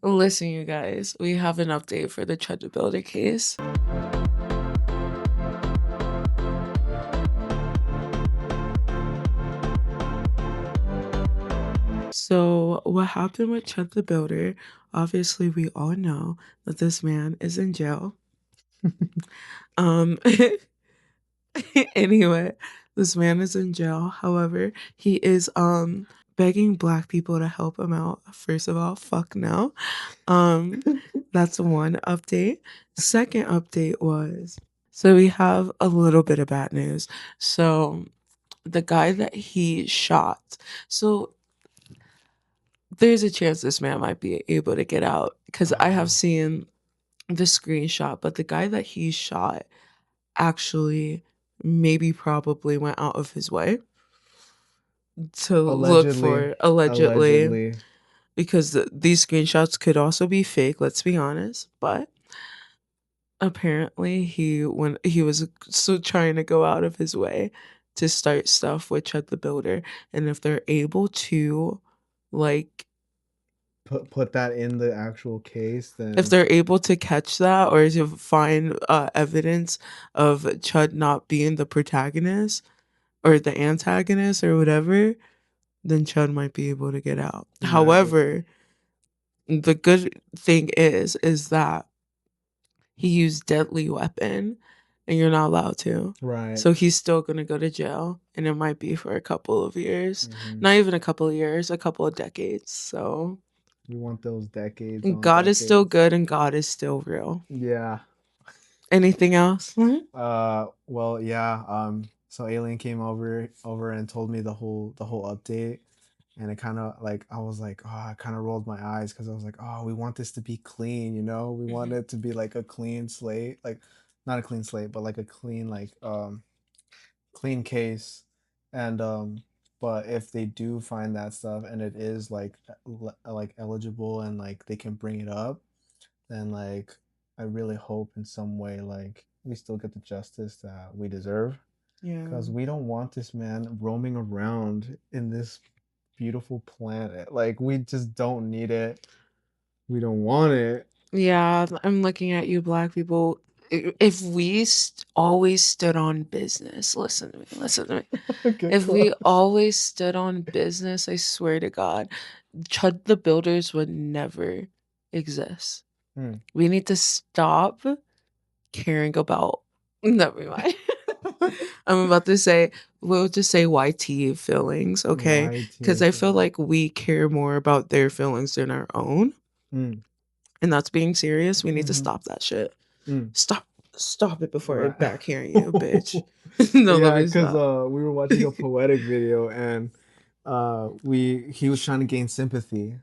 Listen, you guys, we have an update for the Chud case. So, what happened with Chud the Builder? Obviously, we all know that this man is in jail. um, anyway, this man is in jail. However, he is begging black people to help him out. First of all, fuck no. That's one update. Second update was, so we have a little bit of bad news. So the guy that he shot, so there's a chance this man might be able to get out because I have seen the screenshot, but the guy that he shot actually maybe probably went out of his way to look for allegedly because these screenshots could also be fake, let's be honest, but apparently when he was so trying to go out of his way to start stuff with Chud the Builder, and if they're able to like put that in the actual case, then if they're able to catch that or to find evidence of Chud not being the protagonist or the antagonist or whatever, then Chud might be able to get out. exactly. However, the good thing is that he used deadly weapon and you're not allowed to. Right. So he's still going to go to jail and it might be for a couple of years. Not even a couple of years, a couple of decades. So we want those decades. God is still good and God is still real. Yeah. Anything else? Well, yeah. So Alien came over and told me the whole update, and it kind of like I was like, oh, I kind of rolled my eyes because I was like, oh, we want this to be clean, you know, we want it to be like a clean slate, like not a clean slate, but like a clean clean case, and but if they do find that stuff and it is like eligible and like they can bring it up, then like I really hope in some way like we still get the justice that we deserve. Yeah. Because we don't want this man roaming around in this beautiful planet. Like we just don't need it. We don't want it. Yeah, I'm looking at you, black people. If we always stood on business, listen to me. If we always stood on business, I swear to God, Chud the Builders would never exist. We need to stop caring about. Never mind. I'm about to say, we'll just say YT feelings, okay? Because I feel like we care more about their feelings than our own. And that's being serious. We need to stop that shit. Stop it before I backhear you, bitch. No, yeah, because we were watching a poetic video and he was trying to gain sympathy.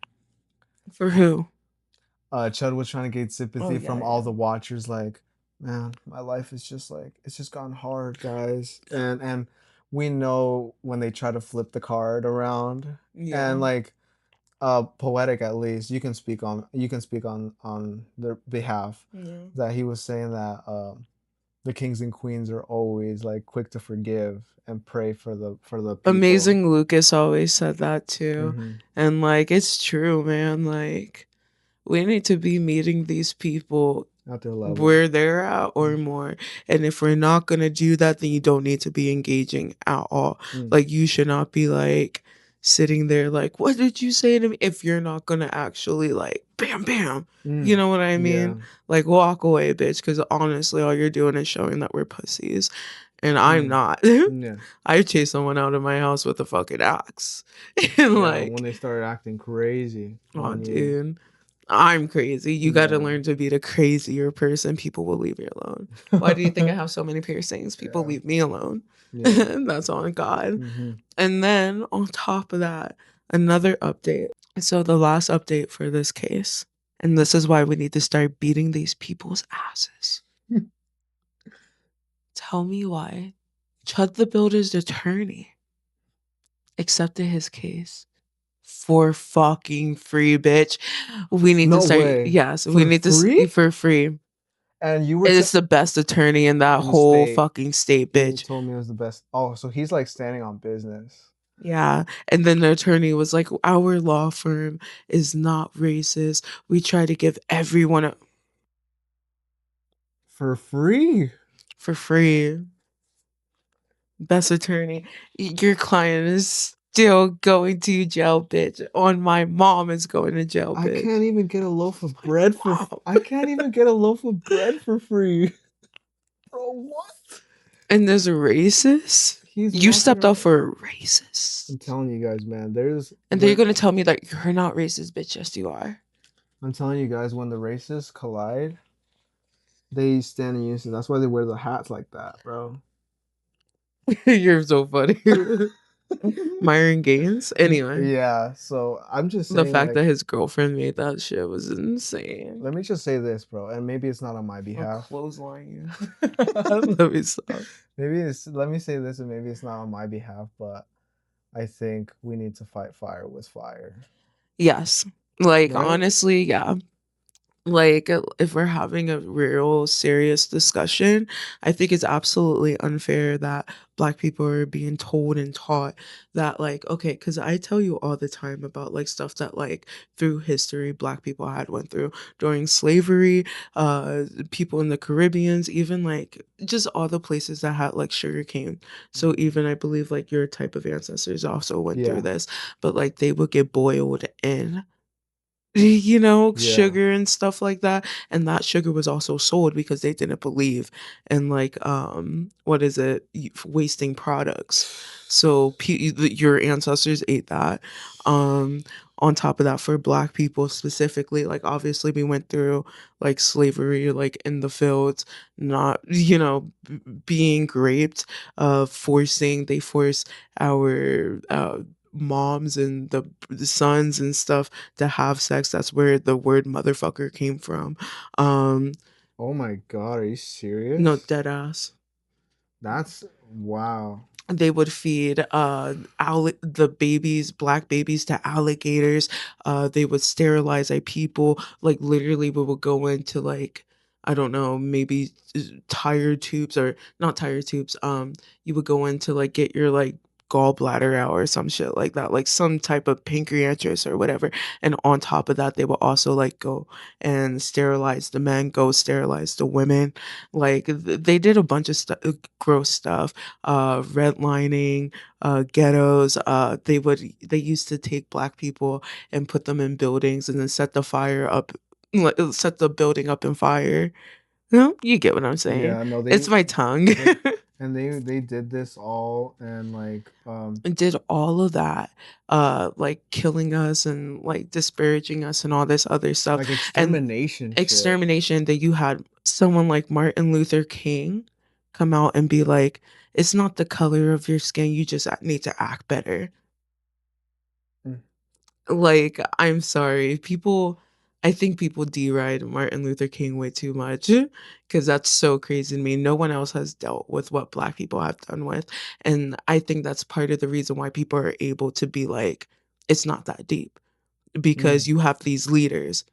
For who? Chud was trying to gain sympathy from all the watchers, like, man, my life is just like it's just gone hard, guys. And we know when they try to flip the card around. And like poetic, at least you can speak on their behalf. That he was saying that the kings and queens are always like quick to forgive and pray for the people. Amazing Lucas always said that too. And like it's true, man. Like we need to be meeting these people at their level, where they're at or more. And if we're not gonna do that, then you don't need to be engaging at all. Like you should not be like sitting there like, what did you say to me? If you're not gonna actually like bam bam. You know what I mean? Yeah. Like walk away, bitch, because honestly all you're doing is showing that we're pussies. And I'm not. Yeah. I chase someone out of my house with a fucking axe. And like when they started acting crazy. Oh dude. I'm crazy. You got to learn to be the crazier person. People will leave you alone. Why do you think I have so many piercings? People leave me alone. That's on God. And then on top of that, another update. So the last update for this case, and this is why we need to start beating these people's asses. Tell me why Chud the Builder's attorney accepted his case for fucking free, bitch. We need to start. Yes, we need to see for free. And you were. It's the best attorney in that whole fucking state, bitch. You told me it was the best. Oh, so he's like standing on business. Yeah. And then the attorney was like, our law firm is not racist. We try to give everyone For free. for free. Best attorney. Your client is still going to jail, bitch. On my mom is going to jail, I bitch. can't even get a loaf of bread for. Wow. I can't even get a loaf of bread for free. Bro, what? And there's a racist? He's You walking stepped up around. for a racist. I'm telling you guys, man. There's And then you're when gonna tell me that you're not racist, bitch. Yes, you are. I'm telling you guys when the races collide, they stand in unison. That's why they wear the hats like that, bro. You're so funny. Myron Gaines. Anyway, Yeah. So I'm just the saying, fact like, that his girlfriend made that shit was insane. let me just say this, bro, and maybe it's not on my I'll behalf. clothesline you. Let me stop. Maybe it's let me say this, and maybe it's not on my behalf, but I think we need to fight fire with fire, Yes. Like, right? honestly, yeah. Like, if we're having a real serious discussion, I think it's absolutely unfair that black people are being told and taught that, like, okay, because I tell you all the time about like stuff that like through history black people had went through during slavery, people in the Caribbeans, even like just all the places that had like sugar cane. So Mhm. even I believe like your type of ancestors also went through Yeah, this, but like they would get boiled in you know, yeah. sugar and stuff like that. And that sugar was also sold because they didn't believe in like what is it, wasting products. So your ancestors ate that. Um on top of that, for black people specifically, like obviously we went through like slavery, like in the fields, not being raped, they force our moms and the sons and stuff to have sex. That's where the word motherfucker came from. Um, Oh my God, are you no, serious? dead ass. That's wow. They would feed the babies, black babies, to alligators. They would sterilize people. Like literally, we would go into like, I don't know, maybe tire tubes, or not tire tubes. You would go in to like get your like gallbladder out or some shit like that, like some type of pancreatitis or whatever. And on top of that, they will also like go and sterilize the men, go sterilize the women. Like they did a bunch of stuff, gross stuff, redlining, ghettos. They used to take black people and put them in buildings and then set the fire up, like, set the building up in fire. No, you get what I'm saying. Yeah, no, It's my tongue. they they did this all and like And did all of that, like killing us and like disparaging us and all this other stuff. like And extermination shit. extermination, that you had someone like Martin Luther King come out and be like, it's not the color of your skin, you just need to act better. Mm. Like, I'm sorry, I think people deride Martin Luther King way too much because that's so crazy to me. No one else has dealt with what black people have done with. And I think that's part of the reason why people are able to be like, it's not that deep, Mm. because you have these leaders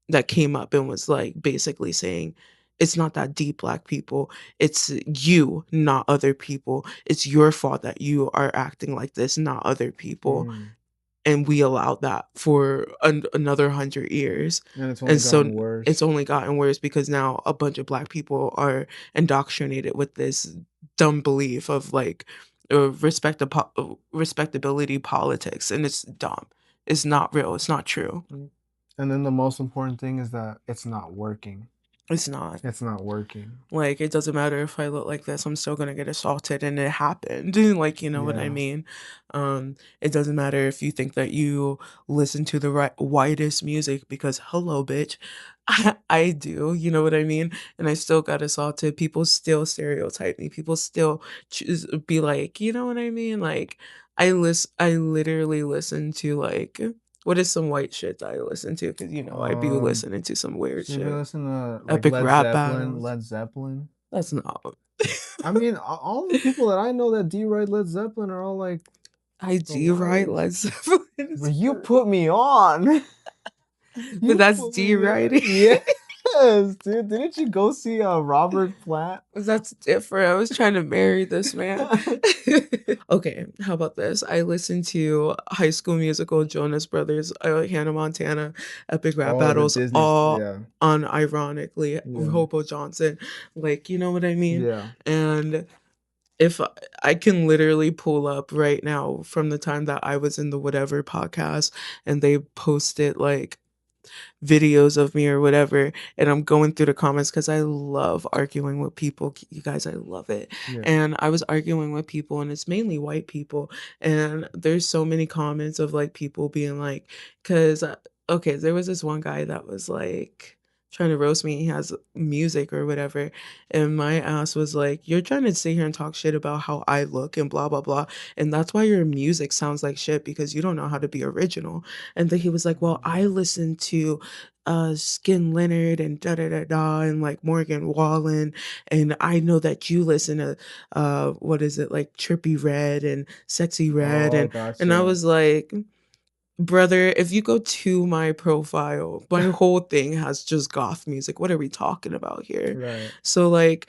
that came up and was like basically saying, it's not that deep, black people. It's you, not other people. It's your fault that you are acting like this, not other people. Mm. And we allowed that for another 100 years. And it's only And so gotten it's worse. only gotten worse because now a bunch of black people are indoctrinated with this dumb belief of like respectability politics, and it's dumb. It's not real. It's not true. Mm. And then the most important thing is that it's not working. It's not. It's not working. Like, it doesn't matter if I look like this, I'm still gonna get assaulted, and it happened. Like, you know what I Yeah. mean? It doesn't matter if you think that you listen to the right whitest music, because hello, bitch. I do, you know what I mean? And I still got assaulted. People still stereotype me. People still choose be like, you know what I mean? Like, I literally listen to like, what is some white shit that I listen to? Because you know I be Um, listening to some weird so you been shit. listening to like Epic Led rap Zeppelin, battles. Led Zeppelin? That's not. I mean, all the people that I know that deride Led Zeppelin are all like I the do right, whites. Led Zeppelin But is you perfect. put me on. But You that's put D me on. writing. Yeah. Yes, dude. Didn't you go see Robert Plant? That's different. I was trying to marry this man. Okay, how about this? I listened to High School Musical, Jonas Brothers, Hannah Montana, Epic Rap Oh, the Battles, Disney. all Yeah, unironically, yeah, Hobo Johnson. Like, you know what I mean? yeah, And if I can literally pull up right now from the time that I was in the whatever podcast and they posted like videos of me or whatever, and I'm going through the comments because I love arguing with people, you guys, I love it. yeah. And I was arguing with people, and it's mainly white people, and there's so many comments of like people being like, because okay, there was this one guy that was like trying to roast me. He has music or whatever, and my ass was like, you're trying to sit here and talk shit about how I look and blah blah blah, and that's why your music sounds like shit, because you don't know how to be original. And then he was like, well, I listen to Skin Leonard and da da da da and like Morgan Wallen, and I know that you listen to what is it, like Trippy Red and Sexy Red, Oh, and I gotcha. was like, brother, if you go to my profile, my whole thing has just goth music. What are we talking about here? Right. So like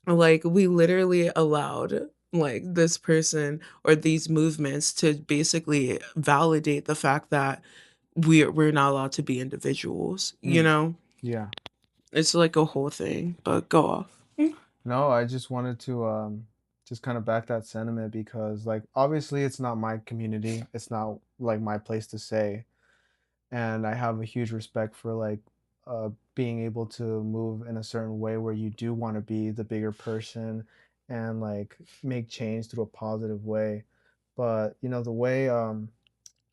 we literally allowed like this person or these movements to basically validate the fact that we're not allowed to be individuals, you Mm, know? yeah. It's like a whole thing, but go off. No, I just wanted to just kind of back that sentiment because like obviously it's not my community. It's not like my place to say. And I have a huge respect for like being able to move in a certain way where you do want to be the bigger person and like make change through a positive way. But you know, the way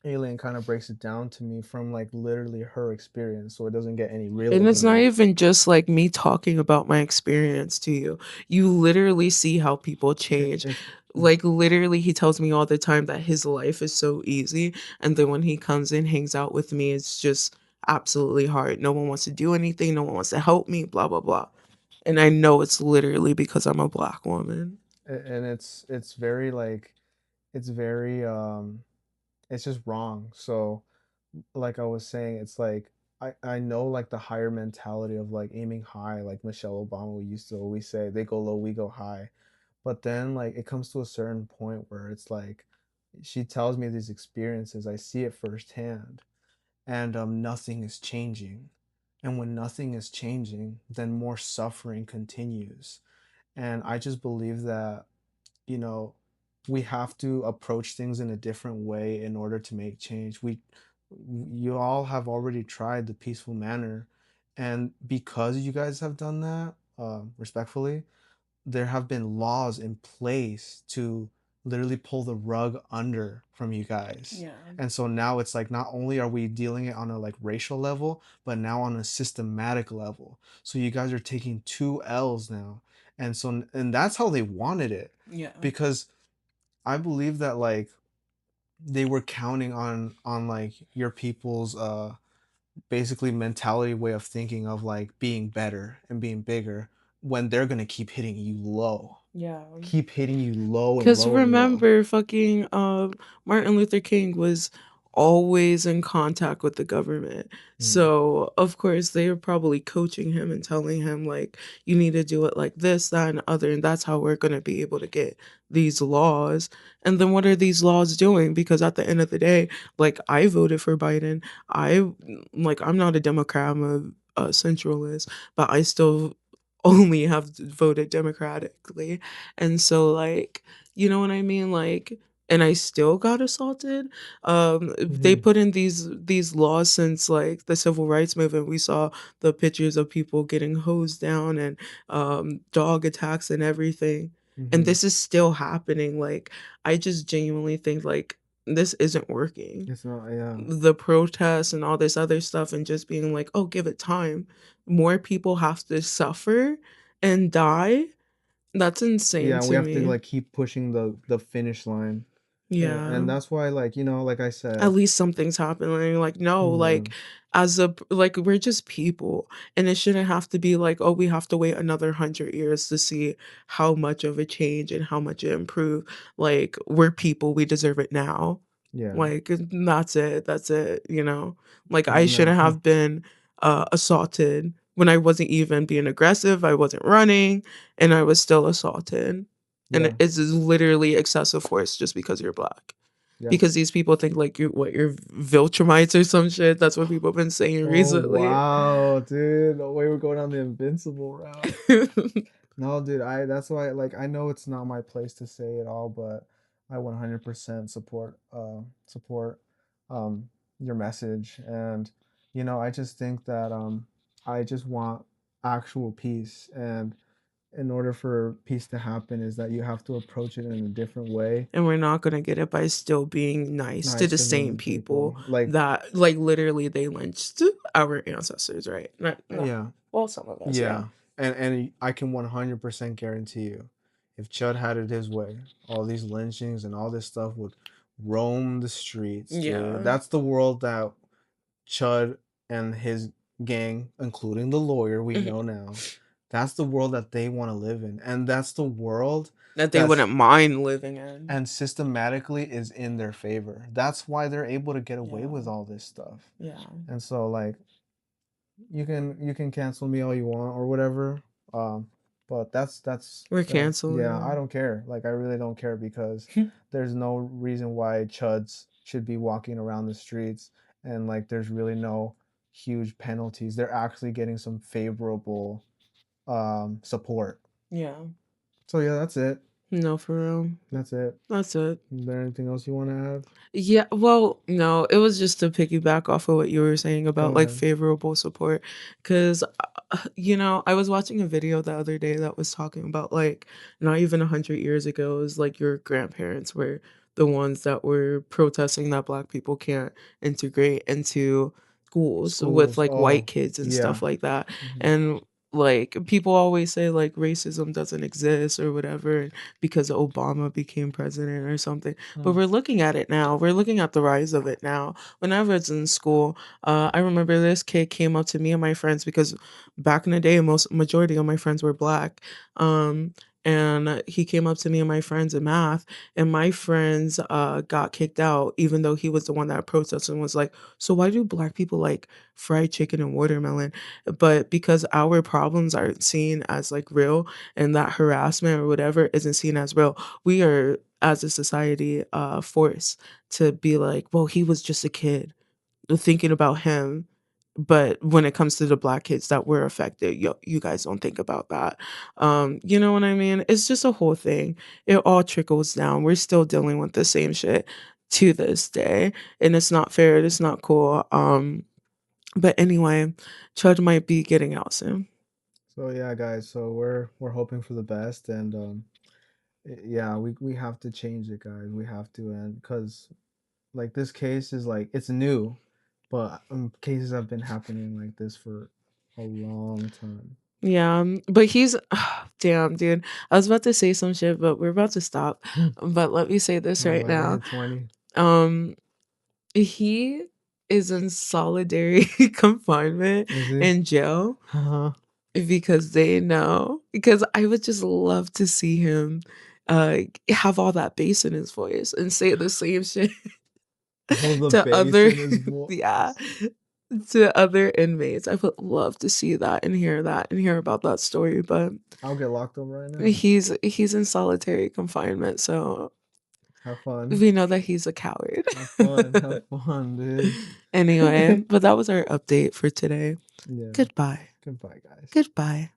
Alien kind of breaks it down to me from like literally her experience, so it doesn't get any realer And it's than not that. even just like me talking about my experience to you. You literally see how people change. It's Like literally he tells me all the time that his life is so easy, and then when he comes and hangs out with me, it's just absolutely hard. No one wants to do anything, no one wants to help me, blah blah blah. And I know it's literally because I'm a black woman. and it's very like it's very it's just wrong. So like I was saying, it's like I know like the higher mentality of like aiming high, like Michelle Obama used to always say, they go low, we go high. But then like it comes to a certain point where it's like she tells me these experiences, I see it firsthand, and nothing is changing. And when nothing is changing, then more suffering continues. And I just believe that, you know, we have to approach things in a different way in order to make change. You all have already tried the peaceful manner, and because you guys have done that, respectfully, there have been laws in place to literally pull the rug under from you guys. Yeah. And so now it's like not only are we dealing it on a like racial level, but now on a systematic level. So you guys are taking two L's now. And that's how they wanted it. Yeah. Because I believe that like they were counting on like your people's basically mentality way of thinking of like being better and being bigger when they're gonna keep hitting you low, Yeah. keep hitting you low and Because low and low. remember, fucking Martin Luther King was always in contact with the government. Mm, So, of course, they were probably coaching him and telling him, like, you need to do it like this, that, and the other. And that's how we're going to be able to get these laws. And then what are these laws doing? Because at the end of the day, like, I voted for Biden. I'm not a Democrat, I'm a centralist, but I still only have voted democratically. And so, like, you know what I mean? Like, and I still got assaulted. They mhm, put in these laws since like the civil rights movement. We saw the pictures of people getting hosed down and dog attacks and everything. And mhm. this is still happening. Like, I just genuinely think like this isn't working. It's not, yeah. The protests and all this other stuff, and just being like, oh, give it time. More people have to suffer and die. That's insane Yeah, we to have to me. like keep pushing the finish line. Yeah. And that's why like, you know, like I At said, least something's happening. Like, no, yeah, like as a like we're just people, and it shouldn't have to be like, oh, we have to wait another 100 years to see how much of a change and how much it improved. Like, we're people, we deserve it now. yeah. Like, that's it. That's it, you know. Like, I And shouldn't have been assaulted when I wasn't even being aggressive, I wasn't running, and I was still assaulted. And Yeah. it's literally excessive force just because you're black. Yeah. Because these people think like you're Viltrumites or some shit. That's what people have been saying Oh recently. wow, dude. The way we're going down the invincible route. No, dude, I that's why like I know it's not my place to say it all, but I 100% support um your message. And I just think that I just want actual peace, and in order for peace to happen is that you have to approach it in a different way. And we're not gonna get it by still being nice to Nice the to same the people people. Like, that like literally they lynched our ancestors, right? Not yeah. well, some of us, yeah. Yeah. And I can 100% guarantee you, if Chud had it his way, all these lynchings and all this stuff would roam the streets, dude. Yeah. That's the world that Chud and his gang, including the lawyer we know now, that's the world that they want to live in. And that's the world That they that's wouldn't mind living in. and systematically is in their favor. That's why they're able to get away Yeah. with all this stuff. Yeah. And so like you can cancel me all you want or whatever. Um, but We're yeah, I canceling. don't care. Like I really don't care because there's no reason why chuds should be walking around the streets, and like there's really no huge penalties. They're actually getting some favorable support. Yeah. So yeah, that's it. No, for real. That's it. That's it. Is there anything else you want to add? Yeah, well, no, it was just to piggyback off of what you were saying Go about like ahead. favorable support. Cause, I was watching a video the other day that was talking about like not even 100 years ago, it was like your grandparents were the ones that were protesting that black people can't integrate into schools with Schools. like white Oh, kids and yeah. stuff like that. Mhm. And like people always say like racism doesn't exist or whatever because Obama became president or something, but Mm. we're looking at it now. We're looking at the rise of it now. When I was in school, I remember this kid came up to me and my friends because back in the day, most majority of my friends were black. And he came up to me and my friends in math, and my friends got kicked out, even though he was the one that protested and was like, "So why do black people like fried chicken and watermelon?" But because our problems aren't seen as like real, and that harassment or whatever isn't seen as real, we are as a society forced to be like, well, he was just a kid, thinking about him. But when it comes to the black kids that were affected, you guys don't think about that. You know what I mean? It's just a whole thing. It all trickles down. We're still dealing with the same shit to this day, and it's not fair. It's not cool. But anyway, Chud might be getting out soon. So yeah, guys. So we're hoping for the best, and yeah, we have to change it, guys. We have to, and because like this case is like it's new, but cases have been happening like this for a long time. Yeah, but he's damn, dude. I was about to say some shit, but we're about to stop. But let me say this I'm right about to now. hit 20. Um, he is in solitary confinement Is he? in jail Uh-huh. because they know. Because I would just love to see him have all that bass in his voice and say the same shit All the to bass other in his yeah, voice. to other inmates. I would love to see that and hear about that story, but I'll get locked up right now. he's in solitary confinement, so Have fun. we know that he's a coward. Have fun. Have fun, dude. Anyway, but that was our update for today. Yeah. Goodbye. Goodbye, guys. Goodbye.